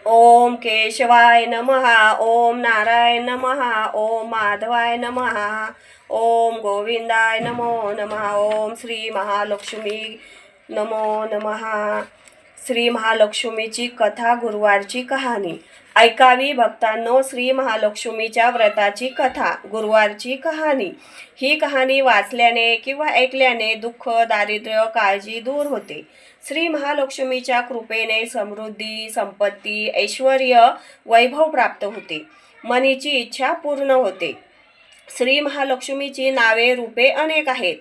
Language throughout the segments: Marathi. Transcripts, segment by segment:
ओम केशवाय नमः, ओम नारायण नमः, ओम माधवाय नमः, ओम गोविंदाय नमो नमः, ओम श्री महालक्ष्मी नमो नमः। श्री महालक्ष्मीची कथा, गुरुवारची कहाणी ऐकावी भक्तांनो। श्री महालक्ष्मीच्या व्रताची कथा, गुरुवारची कहाणी। ही कहाणी वाचल्याने किंवा ऐकल्याने दुःख, दारिद्र्य, काळजी दूर होते। श्री महालक्ष्मीच्या कृपेने समृद्धी, संपत्ती, ऐश्वर्य, वैभव प्राप्त होते। मनीची इच्छा पूर्ण होते। श्री महालक्ष्मीची नावे, रूपे अनेक आहेत।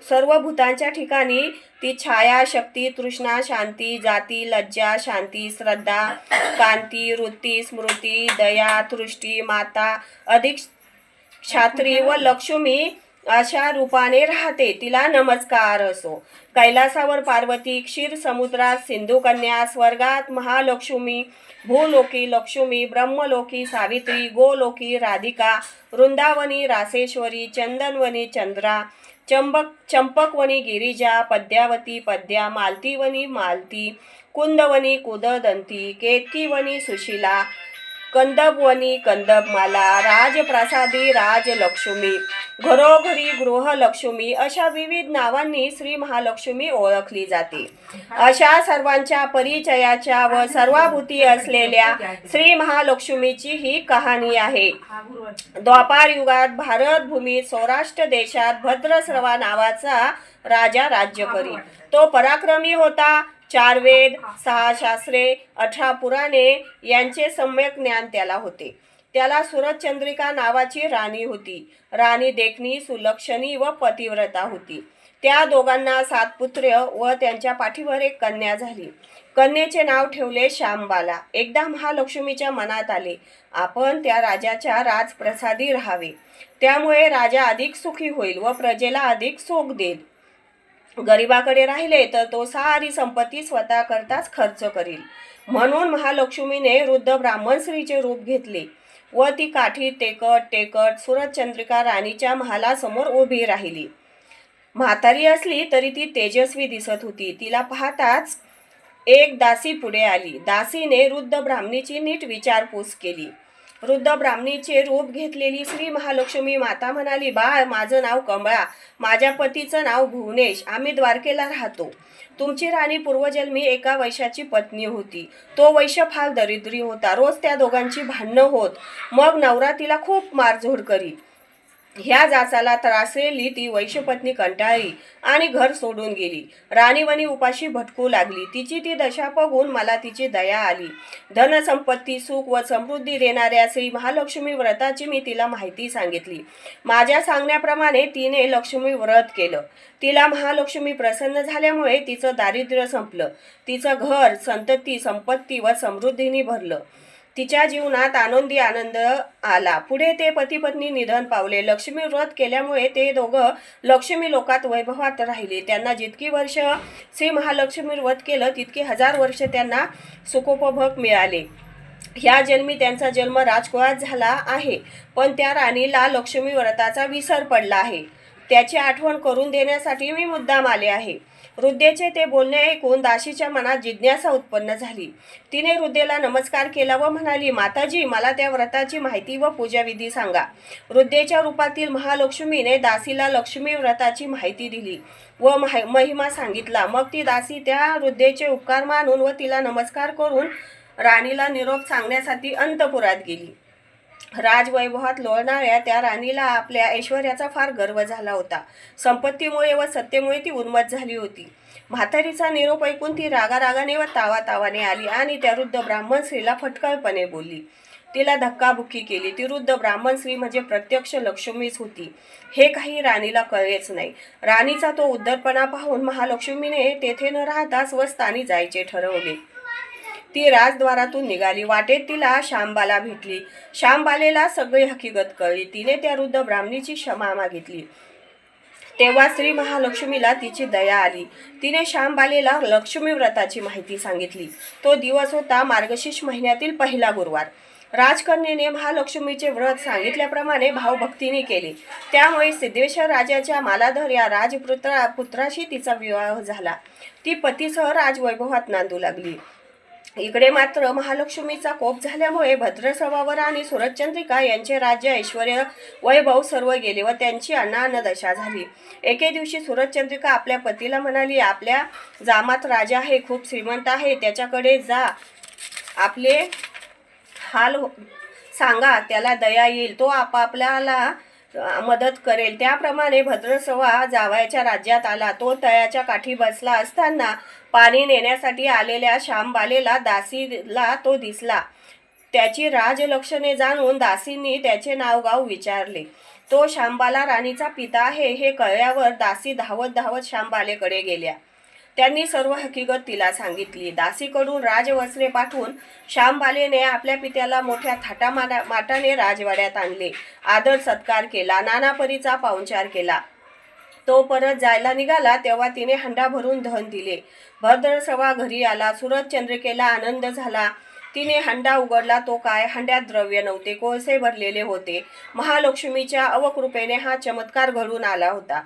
सर्व भूतांच्या ठिकाणी ती छाया, शक्ती, तृष्णा, शांती, जाती, लज्जा, शांती, श्रद्धा, कांती, वृत्ती, स्मृती, दया, तृष्टी, माता, अधिक क्षात्री व लक्ष्मी अशा रूपाने राहते। तिला नमस्कार असो। कैलासावर पार्वती, क्षीर समुद्रात सिंधुकन्या, स्वर्गात महालक्ष्मी, भूलोकी लक्ष्मी, ब्रह्मलोकी सावित्री, गोलोकी राधिका, वृंदावनी रासेश्वरी, चंदनवनी चंद्रा, चंपकवनी गिरिजा, पद्यावती पद्या, मालतीवनी मालती, कुंदवनी कुददंती, केतकीवनी सुशीला, कंदबवनी कंदबमाला, राजप्रासादी राजलक्ष्मी, घरोघरी गृहलक्ष्मी अशा विविध नावांनी श्री महालक्ष्मी ओळखली जाते। अशा सर्वांच्या परिचयाच्या व सर्वाभूती असलेल्या श्री महालक्ष्मीची ही कहाणी आहे। द्वापार युगात भारत भूमीत सौराष्ट्र देशात भद्रश्रवा नावाचा राजा राज्य करी। तो पराक्रमी होता। 4 वेद, 6 शास्त्रे, 18 पुराणे यांचे सम्यक ज्ञान त्याला होते। त्याला सुरतचंद्रिका नावाची राणी होती। राणी देखणी, सुलक्षणी व पतिव्रता होती। त्या दोघांना 7 पुत्र व त्यांच्या पाठीवर एक कन्या झाली। कन्येचे नाव ठेवले श्यामबाला। एकदा महालक्ष्मीच्या मनात आले, आपण त्या राजाच्या राजप्रसादी राहावे। त्यामुळे राजा अधिक सुखी होईल व प्रजेला अधिक सुख देईल। गरिबाकडे राहिले तर तो सारी संपत्ती स्वतः करताच खर्च करील। म्हणून महालक्ष्मीने वृद्ध ब्राह्मण स्त्रीचे रूप घेतले व ती काठी टेकत सुरतचंद्रिका राणीच्या महालासमोर उभी राहिली। म्हातारी असली तरी ती तेजस्वी दिसत होती। तिला पाहताच एक दासी पुढे आली। दासीने वृद्ध ब्राह्मणीची नीट विचारपूस केली। वृद्ध ब्राह्मणीचे रूप घेतलेली श्री महालक्ष्मी माता म्हणाली, बाळ, माझं नाव कमळा, माझ्या पतीचं नाव भुवनेश, आम्ही द्वारकेला राहतो। तुमची राणी पूर्वजन्मी एका वैश्याची पत्नी होती। तो वैश्य फार दरिद्री होता। रोज त्या दोघांची भांडणं होत। मग नवरा तिला खूप मारझोड करी। ह्या जाचाला त्रासलेली ती वैश्यपत्नी कंटाळली आणि घर सोडून गेली। राणीवनी उपाशी भटकू लागली। तिची ती दशा बघून मला तिची दया आली। धनसंपत्ती, सुख व समृद्धी देणाऱ्या श्री महालक्ष्मी व्रताची मी तिला माहिती सांगितली। माझ्या सांगण्याप्रमाणे तिने लक्ष्मी व्रत केलं। तिला महालक्ष्मी प्रसन्न झाल्यामुळे तिचं दारिद्र्य संपलं। तिचं घर, संतती, संपत्ती व समृद्धीने भरलं। तिच्या जीवनात आनंदी आनंद आला। पुढे ते पती पत्नी निधन पावले। लक्ष्मी व्रत केल्यामुळे ते दोघं लक्ष्मी लोकात वैभवात राहिले। त्यांना जितकी वर्ष श्री महालक्ष्मी व्रत केलं तितकी 1000 वर्ष त्यांना सुखोपभोग मिळाले। ह्या जन्मी त्यांचा जन्म राजकुळात झाला आहे, पण त्या राणीला लक्ष्मी व्रताचा विसर पडला आहे। त्याची आठवण करून देण्यासाठी मी मुद्दाम आले आहे। वृद्धेचे ते बोलणे ऐकून दासीच्या मनात जिज्ञासा उत्पन्न झाली। तिने वृद्धेला नमस्कार केला व म्हणाली, माताजी, मला त्या व्रताची माहिती व पूजाविधी सांगा। वृद्धेच्या रूपातील महालक्ष्मीने दासीला लक्ष्मी व्रताची माहिती दिली व महिमा सांगितला। मग ती दासी त्या वृद्धेचे उपकार मानून व तिला नमस्कार करून राणीला निरोप सांगण्यासाठी अंतपुरात गेली। राजवैभवात लोळणाऱ्या त्या राणीला आपल्या ऐश्वर्याचा फार गर्व झाला होता। संपत्तीमुळे व सत्तेमुळे ती उन्मत्त झाली होती। म्हातारीचा निरोप ऐकून ती रागारागाने व तावातावाने आली आणि त्या वृद्ध ब्राह्मण स्त्रीला फटकळपणे बोलली। तिला धक्काबुक्की केली। ती वृद्ध ब्राह्मण स्त्री म्हणजे प्रत्यक्ष लक्ष्मीच होती। हे काही राणीला कळलेच नाही। राणीचा तो उद्धटपणा पाहून महालक्ष्मीने तेथे न राहता स्वस्थानी जायचे ठरवले। ती राजद्वारातून निघाली। वाटेत तिला श्यामबाला भेटली। श्यामबालेला सगळी हकीकत कळली। तिने त्या वृद्ध ब्राह्मणीची क्षमा मागितली। तेव्हा श्री महालक्ष्मीला तिची दया आली। तिने श्यामबालेला लक्ष्मी व्रताची माहिती सांगितली। तो दिवस होता मार्गशीर्ष महिन्यातील पहिला गुरुवार। राजकन्येने महालक्ष्मीचे व्रत सांगितल्याप्रमाणे भावभक्तीने केले. त्यामुळे सिद्धेश्वर राजाच्या मालाधर या पुत्राशी तिचा विवाह झाला. ती पतीसह राजवैभवात नांदू लागली. इकडे मात्र महालक्ष्मीचा कोप झाल्यामुळे भद्रसभावर आणि सुरतचंद्रिका यांचे राज्य, ऐश्वर, वैभव सर्व गेले व त्यांची अनानदशा झाली. एके दिवशी सुरतचंद्रिका आपल्या पतीला म्हणाली, आपल्या जामात राजा आहे, खूप श्रीमंत आहे, त्याच्याकडे जा, आपले हाल सांगा, त्याला दया येईल, तो आपल्याला मदत करेल. त्याप्रमाणे भद्रसवा जावयाच्या राज्यात आला. तो तळ्याच्या काठी बसला असताना पाणी नेण्यासाठी आलेल्या श्यामबालेला दासीला तो दिसला. त्याची राजलक्षणे जाणून दासींनी त्याचे नावगाव विचारले. तो श्यामबाला राणीचा पिता आहे हे कळल्यावर दासी धावत धावत श्यामबालेकडे गेल्या. त्यांनी सर्व हकीकत तिला सांगितली. दासीकडून राजवस्त्रे पाठवून श्यामबालेने आपल्या पित्याला मोठ्या थाटामाटाने राजवाड्यात आणले. आदर सत्कार केला, नाना परीचा पाहुणचार केला. तो परत जायला निघाला तेव्हा तिने हंडा भरून धन दिले. भद्रसवा घरी आला. सुरतचंद्रिकेला आनंद झाला. तिने हंडा उघडला. तो काय, हंड्यात द्रव्य नव्हते, कोळसे भरलेले होते. महालक्ष्मीच्या अवकृपेने हा चमत्कार घडून आला होता.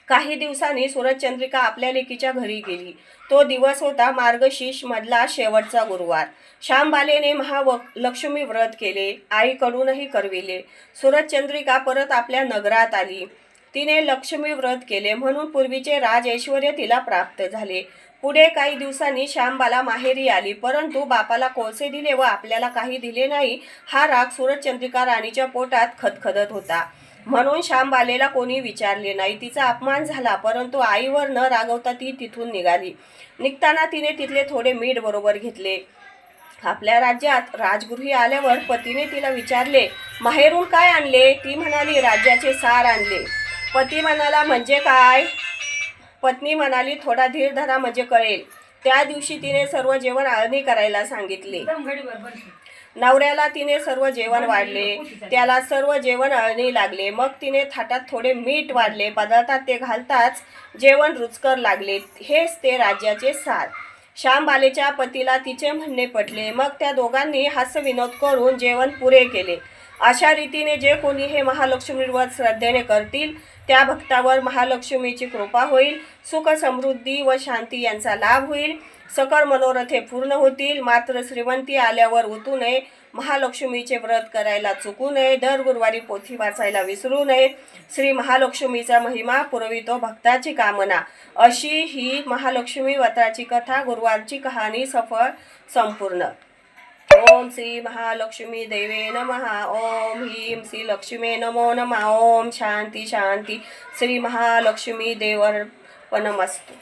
काही दिवसांनी सुरतचंद्रिका आपल्या लेकीच्या घरी गेली. तो दिवस होता मार्गशीर्ष मधला शेवटचा गुरुवार. श्यामबालेने महालक्ष्मी व्रत केले, आईकडूनही करविले. सुरतचंद्रिका परत आपल्या नगरात आली. तिने लक्ष्मी व्रत केले म्हणून पूर्वीचे राज ऐश्वर्य तिला प्राप्त झाले. पुढे काही दिवसांनी श्यामबाला माहेरी आली, परंतु बापाला कोळसे दिले व आपल्याला काही दिले नाही. हा राग सुरतचंद्रिका राणीच्या पोटात खदखदत होता. म्हणून श्यामबालेला कोणी विचारले नाही. तिचा अपमान झाला, परंतु आईवर न रागवता ती तिथून निघाली. निघताना तिने तिथले थोडे मीठ बरोबर घेतले. आपल्या राज्यात राजगृही आल्यावर पतीने तिला विचारले, माहेरून काय आणले? ती म्हणाली, राज्याचे सार आणले. पती म्हणाला, म्हणजे काय? पत्नी म्हणाली, थोडा धीर धरा म्हणजे कळेल. त्या दिवशी तिने सर्व जेवण आळणी करायला सांगितले. नवऱ्याला तिने सर्व जेवण वाढले. त्याला सर्व जेवण अळणी लागले. मग तिने थाटात थोडे मीठ वाढले. पदार्थात ते घालताच जेवण रुचकर लागले. हेच ते राज्याचे सार. श्यामबालेच्या पतीला तिचे म्हणणे पटले. मग त्या दोघांनी हास्यविनोद करून जेवण पुरे केले. अशा रीतीने जे कोणी हे महालक्ष्मी व्रत श्रद्धेने करतील त्या भक्तावर महालक्ष्मीची कृपा होईल. सुख, समृद्धी व शांती यांचा लाभ होईल. सकळ मनोरथे पूर्ण होतील. मात्र श्रीमंती आल्यावर उतू नये. महालक्ष्मीचे व्रत करायला चुकू नये. दर गुरुवारी पोथी वाचायला विसरू नये. श्री महालक्ष्मीचा महिमा पुरवितो भक्ताची कामना. अशी ही महालक्ष्मी व्रताची कथा, गुरुवारची कहाणी सफळ संपूर्ण. ओम श्री महालक्ष्मी देवे नमः. ओम ह्रीं श्री लक्ष्मी नमो नमः. ओम शांती शांती. श्री महालक्ष्मी देवर्पणमस्तु.